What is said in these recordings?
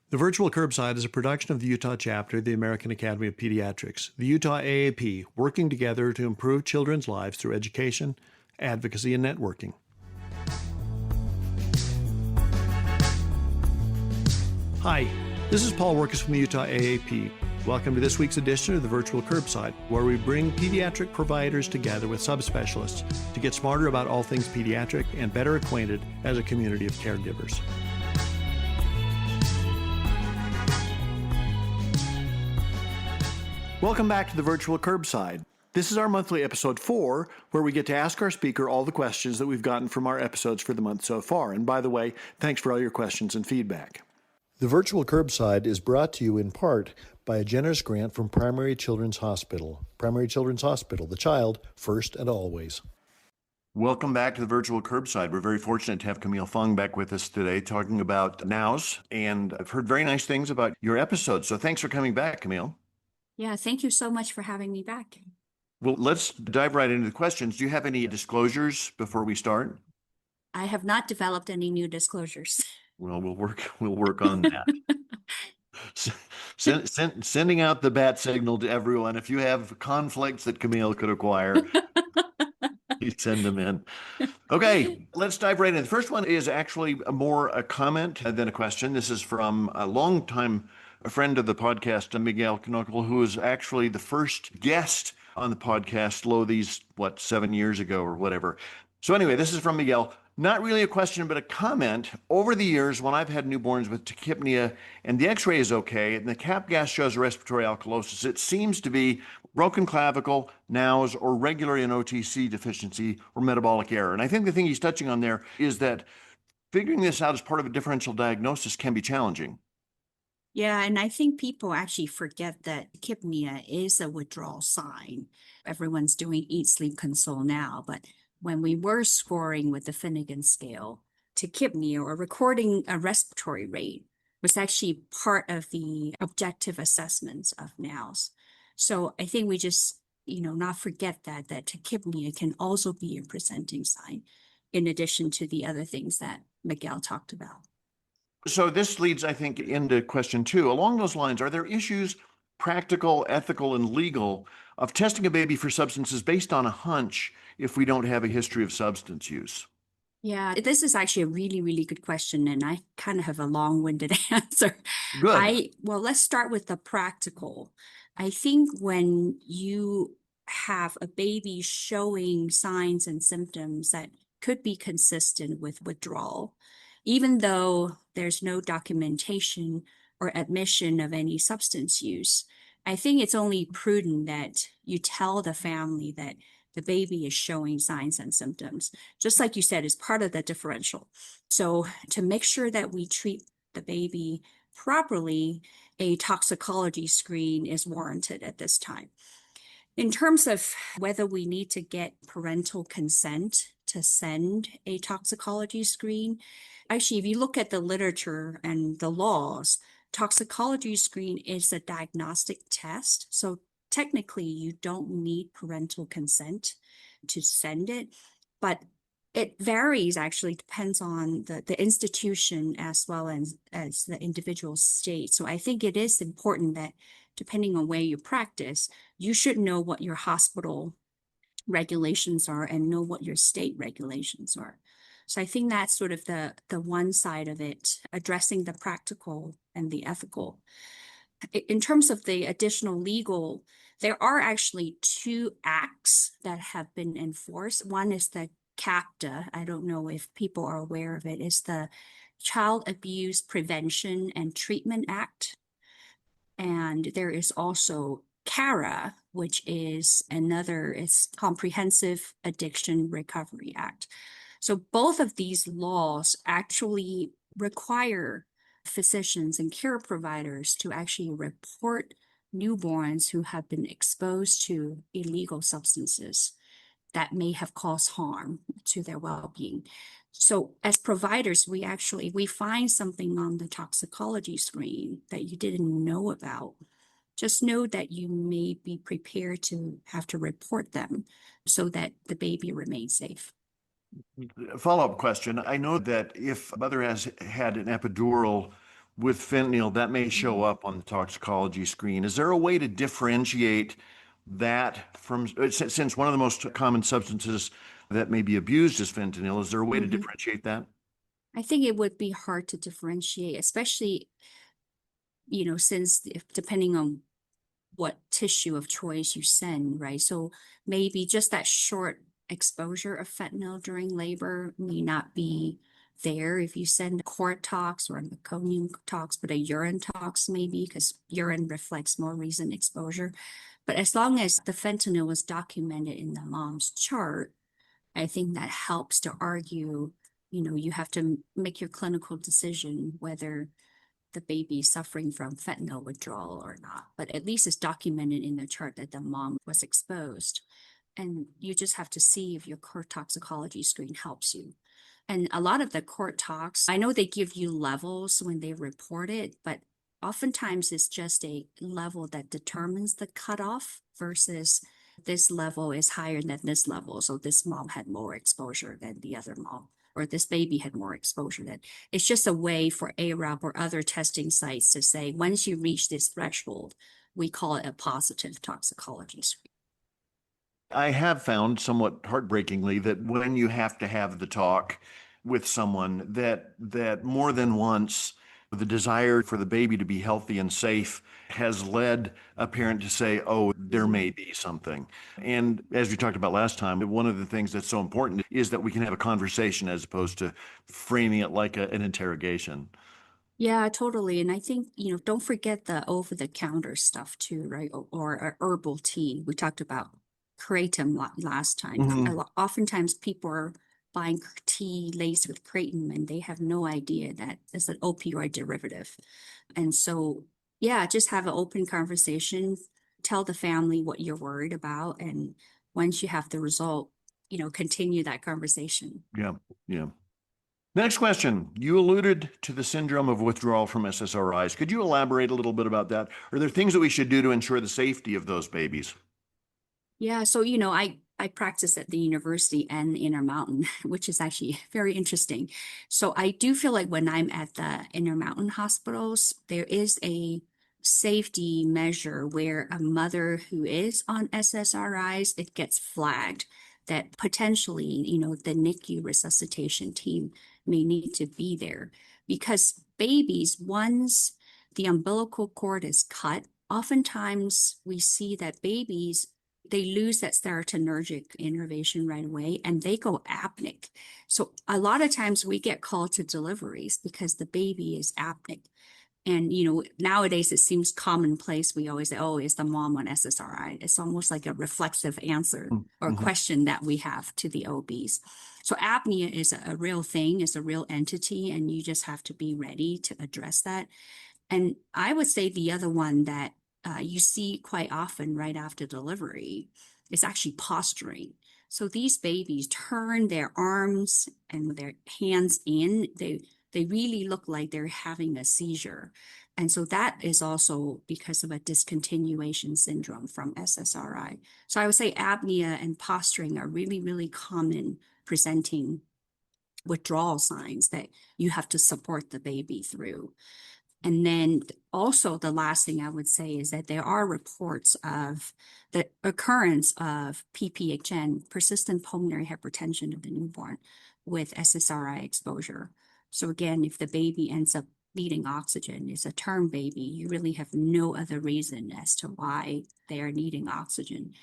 The Virtual Curbside is a production of the Utah chapter of the American Academy of Pediatrics, the Utah AAP, working together to improve children's lives through education, advocacy, and networking. Hi, this is Paul Wirkus from the Utah AAP. Welcome to this week's edition of the Virtual Curbside, where we bring pediatric providers together with subspecialists to get smarter about all things pediatric and better acquainted as a community of caregivers. Welcome back to the Virtual Curbside. This is our monthly episode 4, where we get to ask our speaker all the questions that we've gotten from our episodes for the month so far. And by the way, thanks for all your questions and feedback. The Virtual Curbside is brought to you in part by a generous grant from Primary Children's Hospital. Primary Children's Hospital, the child first and always. Welcome back to the Virtual Curbside. We're very fortunate to have Camille Fung back with us today talking about NOWS, and I've heard very nice things about your episode. So thanks for coming back, Camille. Yeah, thank you so much for having me back. Well, let's dive right into the questions. Do you have any disclosures before we start? I have not developed any new disclosures. Well, we'll work on that. Sending out the bat signal to everyone. If you have conflicts that Camille could acquire, you send them in. Okay, let's dive right in. The first one is actually more a comment than a question. This is from a longtime friend of the podcast, Miguel Knokel, who was actually the first guest on the podcast, these 7 years ago or whatever. So anyway, this is from Miguel. Not really a question, but a comment. Over the years, when I've had newborns with tachypnea and the x-ray is okay, and the cap gas shows a respiratory alkalosis, it seems to be broken clavicle, NOWS, or regular in OTC deficiency or metabolic error. And I think the thing he's touching on there is that figuring this out as part of a differential diagnosis can be challenging. Yeah, and I think people actually forget that tachypnea is a withdrawal sign. Everyone's doing eat, sleep, console now, but when we were scoring with the Finnegan scale, tachypnea or recording a respiratory rate was actually part of the objective assessments of NOWS. So I think we just, not forget that tachypnea can also be a presenting sign, in addition to the other things that Miguel talked about. So this leads, I think, into question 2. Along those lines, are there issues, practical, ethical, and legal, of testing a baby for substances based on a hunch if we don't have a history of substance use? Yeah, this is actually a really, really good question, and I kind of have a long-winded answer. Good. Well, let's start with the practical. I think when you have a baby showing signs and symptoms that could be consistent with withdrawal, even though there's no documentation or admission of any substance use, I think it's only prudent that you tell the family that the baby is showing signs and symptoms, just like you said, is part of the differential. So to make sure that we treat the baby properly, a toxicology screen is warranted at this time. In terms of whether we need to get parental consent to send a toxicology screen, actually, if you look at the literature and the laws, toxicology screen is a diagnostic test. So technically, you don't need parental consent to send it, but it varies, actually depends on the institution as well as the individual state. So I think it is important that depending on where you practice, you should know what your hospital regulations are and know what your state regulations are. So I think that's sort of the one side of it, addressing the practical and the ethical. In terms of the additional legal, there are actually 2 acts that have been enforced. One is the CAPTA. I don't know if people are aware of it. It's the Child Abuse Prevention and Treatment Act. And there is also CARA, which is it's Comprehensive Addiction Recovery Act. So both of these laws actually require physicians and care providers to actually report newborns who have been exposed to illegal substances that may have caused harm to their well-being. So as providers, we find something on the toxicology screen that you didn't know about. Just know that you may be prepared to have to report them so that the baby remains safe. Follow-up question. I know that if a mother has had an epidural with fentanyl, that may show Mhm. up on the toxicology screen. Is there a way to differentiate that from, since one of the most common substances that may be abused is fentanyl, is there a way to Mhm. differentiate that? I think it would be hard to differentiate, especially, since depending on what tissue of choice you send, right? So maybe just that short exposure of fentanyl during labor may not be there if you send a cord tox or a meconium tox, but a urine tox maybe, because urine reflects more recent exposure. But as long as the fentanyl was documented in the mom's chart, I think that helps to argue, you have to make your clinical decision whether the baby suffering from fentanyl withdrawal or not, but at least it's documented in the chart that the mom was exposed. And you just have to see if your core toxicology screen helps you. And a lot of the court talks, I know they give you levels when they report it, but oftentimes it's just a level that determines the cutoff versus this level is higher than this level. So this mom had more exposure than the other mom, or this baby had more exposure than. It's just a way for ARAP or other testing sites to say, once you reach this threshold, we call it a positive toxicology screen. I have found somewhat heartbreakingly that when you have to have the talk with someone, that more than once the desire for the baby to be healthy and safe has led a parent to say, oh, there may be something. And as we talked about last time, one of the things that's so important is that we can have a conversation as opposed to framing it like an interrogation. Yeah, totally. And I think, don't forget the over-the-counter stuff too, right? Or a herbal tea. We talked about kratom last time. Mhm. Oftentimes people are buying tea laced with kratom and they have no idea that it's an opioid derivative. And so, yeah, just have an open conversation, tell the family what you're worried about. And once you have the result, continue that conversation. Yeah, yeah. Next question. You alluded to the syndrome of withdrawal from SSRIs. Could you elaborate a little bit about that? Are there things that we should do to ensure the safety of those babies? Yeah, so I practice at the university and Intermountain, which is actually very interesting. So I do feel like when I'm at the Intermountain hospitals, there is a safety measure where a mother who is on SSRIs, it gets flagged that potentially, the NICU resuscitation team may need to be there because babies, once the umbilical cord is cut, oftentimes we see that babies they lose that serotonergic innervation right away and they go apneic. So a lot of times we get called to deliveries because the baby is apneic. And nowadays it seems commonplace. We always say, "Oh, is the mom on SSRI?" It's almost like a reflexive answer or Mm-hmm. question that we have to the OBs. So apnea is a real thing, it's a real entity, and you just have to be ready to address that. And I would say the other one that you see quite often right after delivery is actually posturing. So these babies turn their arms and their hands in. They really look like they're having a seizure. And so that is also because of a discontinuation syndrome from SSRI. So I would say apnea and posturing are really, really common presenting withdrawal signs that you have to support the baby through. And then also the last thing I would say is that there are reports of the occurrence of PPHN, persistent pulmonary hypertension of the newborn with SSRI exposure. So again, if the baby ends up needing oxygen, it's a term baby, you really have no other reason as to why they are needing oxygen.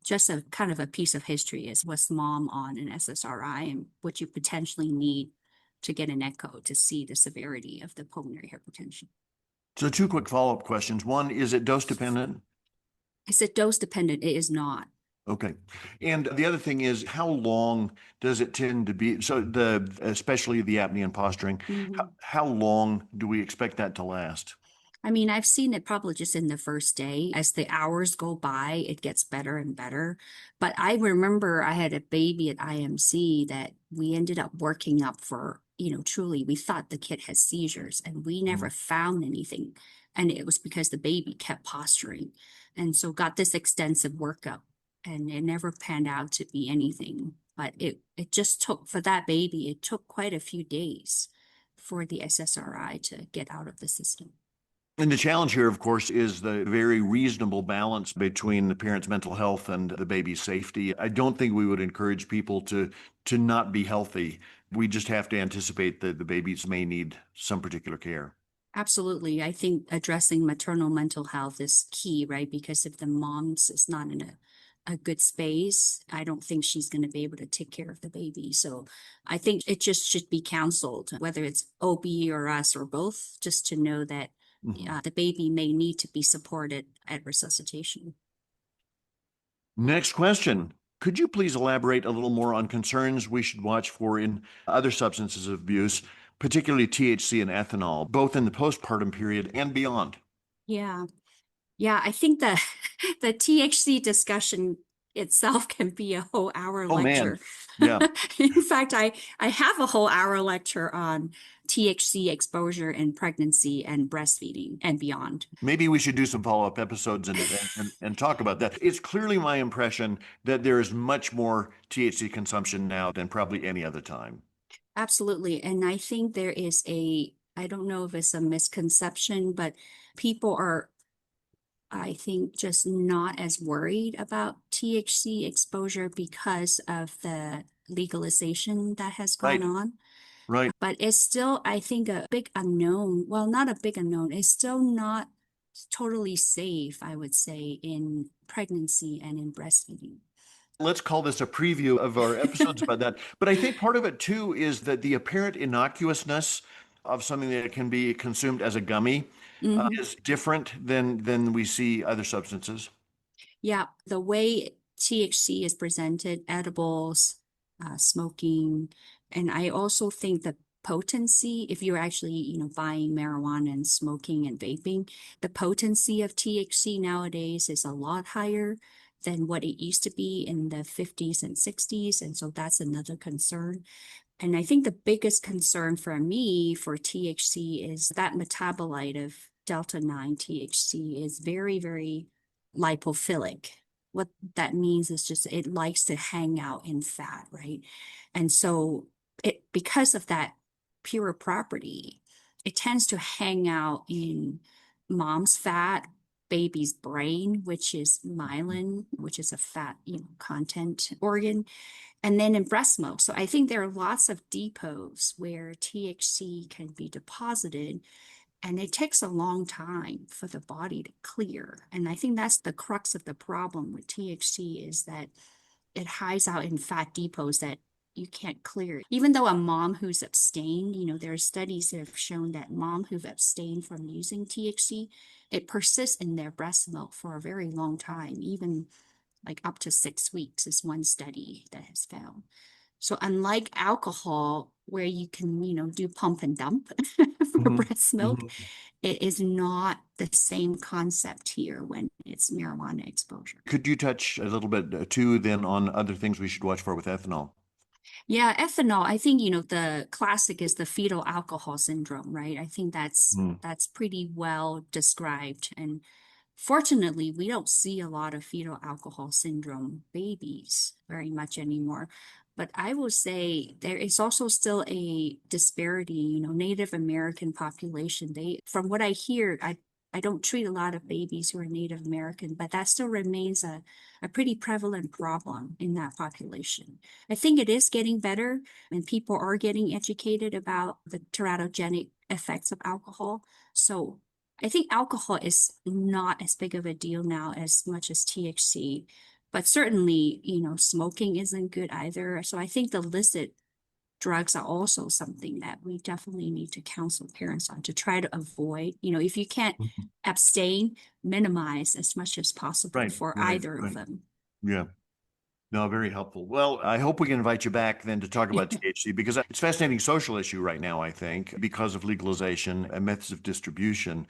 Just a kind of a piece of history is was mom on an SSRI and what you potentially need to get an echo to see the severity of the pulmonary hypertension. So, two quick follow-up questions. One, is it dose dependent? Is it dose dependent? It is not. Okay. And the other thing is, how long does it tend to be? So, especially the apnea and posturing, Mhm. how long do we expect that to last? I mean, I've seen it probably just in the first day. As the hours go by, it gets better and better. But I remember I had a baby at IMC that we ended up working up for, truly, we thought the kid had seizures and we never Mhm. found anything. And it was because the baby kept posturing. And so got this extensive workup and it never panned out to be anything. But it just took, for that baby, it took quite a few days for the SSRI to get out of the system. And the challenge here, of course, is the very reasonable balance between the parent's mental health and the baby's safety. I don't think we would encourage people to not be healthy. We just have to anticipate that the babies may need some particular care. Absolutely. I think addressing maternal mental health is key, right? Because if the mom's is not in a good space, I don't think she's going to be able to take care of the baby. So I think it just should be counseled, whether it's OB or us or both, just to know that the baby may need to be supported at resuscitation. Next question. Could you please elaborate a little more on concerns we should watch for in other substances of abuse, particularly THC and ethanol, both in the postpartum period and beyond? Yeah. Yeah, I think the the THC discussion itself can be a whole hour Oh man. lecture. Yeah. In fact, I have a whole hour lecture on THC exposure in pregnancy and breastfeeding and beyond. Maybe we should do some follow-up episodes and talk about that. It's clearly my impression that there is much more THC consumption now than probably any other time. Absolutely. And I think there is I don't know if it's a misconception, but people are, I think, just not as worried about THC exposure because of the legalization that has gone Right, on. right. But it's still, I think, a big unknown. Well, not a big unknown. It's still not totally safe, I would say, in pregnancy and in breastfeeding. Let's call this a preview of our episodes about that. But I think part of it too is that the apparent innocuousness of something that can be consumed as a gummy Mhm. is different than we see other substances. Yeah, the way THC is presented, edibles, smoking, and I also think the potency, if you're actually, buying marijuana and smoking and vaping, the potency of THC nowadays is a lot higher than what it used to be in the 50s and 60s. And so that's another concern. And I think the biggest concern for me for THC is that metabolite of delta 9 THC is very, very lipophilic. What that means is just it likes to hang out in fat, right? And so because of that pure property, it tends to hang out in mom's fat, baby's brain, which is myelin, which is a fat, content organ, and then in breast milk. So I think there are lots of depots where THC can be deposited, and it takes a long time for the body to clear. And I think that's the crux of the problem with THC is that it hides out in fat depots that you can't clear. Even though a mom who's abstained, there are studies that have shown that mom who've abstained from using THC, it persists in their breast milk for a very long time, even like up to 6 weeks is one study that has found. So unlike alcohol, where you can, do pump and dump for Mhm, breast milk, mhm. it is not the same concept here when it's marijuana exposure. Could you touch a little bit too then on other things we should watch for with ethanol? Yeah, ethanol, I think, the classic is the fetal alcohol syndrome, right? I think Mm. that's pretty well described. And fortunately, we don't see a lot of fetal alcohol syndrome babies very much anymore. But I will say there is also still a disparity, Native American population. From what I hear, I don't treat a lot of babies who are Native American, but that still remains a pretty prevalent problem in that population. I think it is getting better and people are getting educated about the teratogenic effects of alcohol. So I think alcohol is not as big of a deal now as much as THC, but certainly, smoking isn't good either. So I think the illicit drugs are also something that we definitely need to counsel parents on to try to avoid. If you can't Mhm. abstain, minimize as much as possible Right, for right, either of right. them. Yeah. No, very helpful. Well, I hope we can invite you back then to talk about THC because it's a fascinating social issue right now, I think, because of legalization and methods of distribution.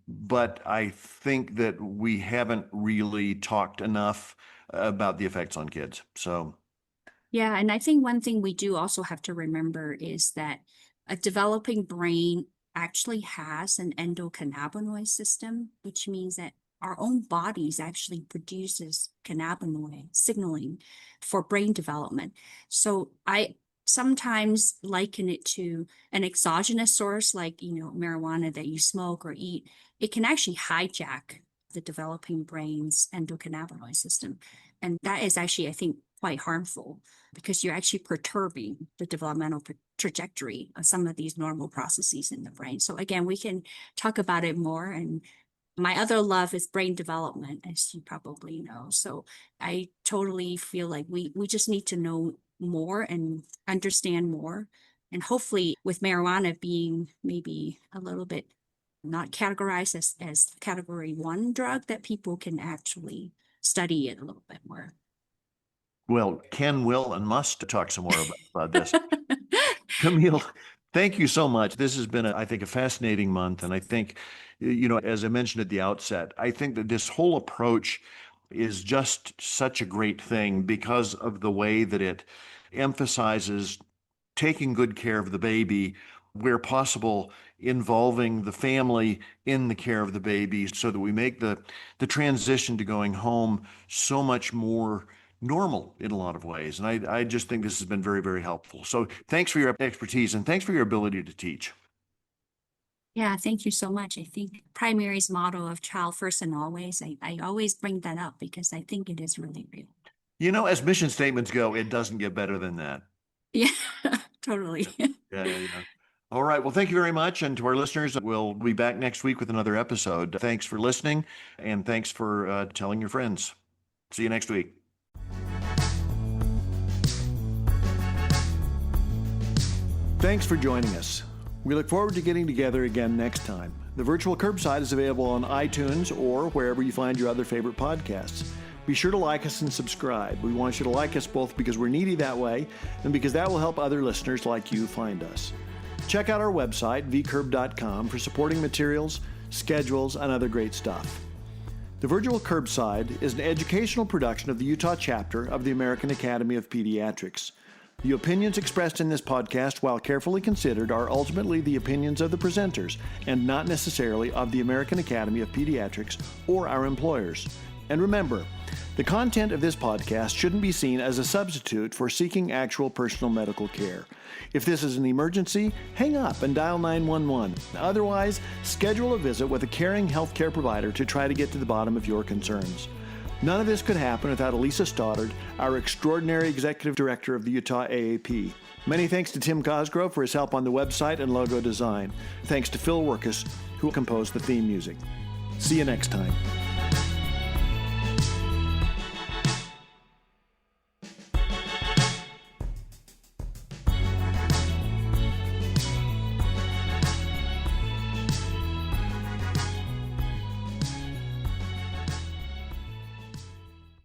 But I think that we haven't really talked enough about the effects on kids. So, Yeah, and I think one thing we do also have to remember is that a developing brain actually has an endocannabinoid system, which means that our own bodies actually produces cannabinoid signaling for brain development. So sometimes liken it to an exogenous source like, marijuana that you smoke or eat. It can actually hijack the developing brain's endocannabinoid system. And that is actually, I think, quite harmful because you're actually perturbing the developmental trajectory of some of these normal processes in the brain. So again, we can talk about it more. And my other love is brain development, as you probably know. So I totally feel like we just need to know more and understand more. And hopefully with marijuana being maybe a little bit not categorized as category 1 drug, that people can actually study it a little bit more. Well, can, will, and must talk some more about this. Camille, thank you so much. This has been, I think, a fascinating month. And I think, as I mentioned at the outset, I think that this whole approach is just such a great thing because of the way that it emphasizes taking good care of the baby, where possible, involving the family in the care of the baby so that we make the transition to going home so much more normal in a lot of ways. And I just think this has been very, very helpful. So thanks for your expertise and thanks for your ability to teach. Yeah, thank you so much. I think primary's motto of child first and always, I always bring that up because I think it is really real. As mission statements go, it doesn't get better than that. Yeah, totally. Yeah. All right. Well, thank you very much. And to our listeners, we'll be back next week with another episode. Thanks for listening and thanks for telling your friends. See you next week. Thanks for joining us. We look forward to getting together again next time. The virtual curbside is available on iTunes or wherever you find your other favorite podcasts. Be sure to like us and subscribe. We want you to like us both because we're needy that way and because that will help other listeners like you find us. Check out our website, vcurb.com, for supporting materials, schedules, and other great stuff. The Virtual Curbside is an educational production of the Utah chapter of the American Academy of Pediatrics. The opinions expressed in this podcast, while carefully considered, are ultimately the opinions of the presenters and not necessarily of the American Academy of Pediatrics or our employers. And remember, the content of this podcast shouldn't be seen as a substitute for seeking actual personal medical care. If this is an emergency, hang up and dial 911. Otherwise, schedule a visit with a caring healthcare provider to try to get to the bottom of your concerns. None of this could happen without Elisa Stoddard, our extraordinary executive director of the Utah AAP. Many thanks to Tim Cosgrove for his help on the website and logo design. Thanks to Phil Wirkus, who composed the theme music. See you next time.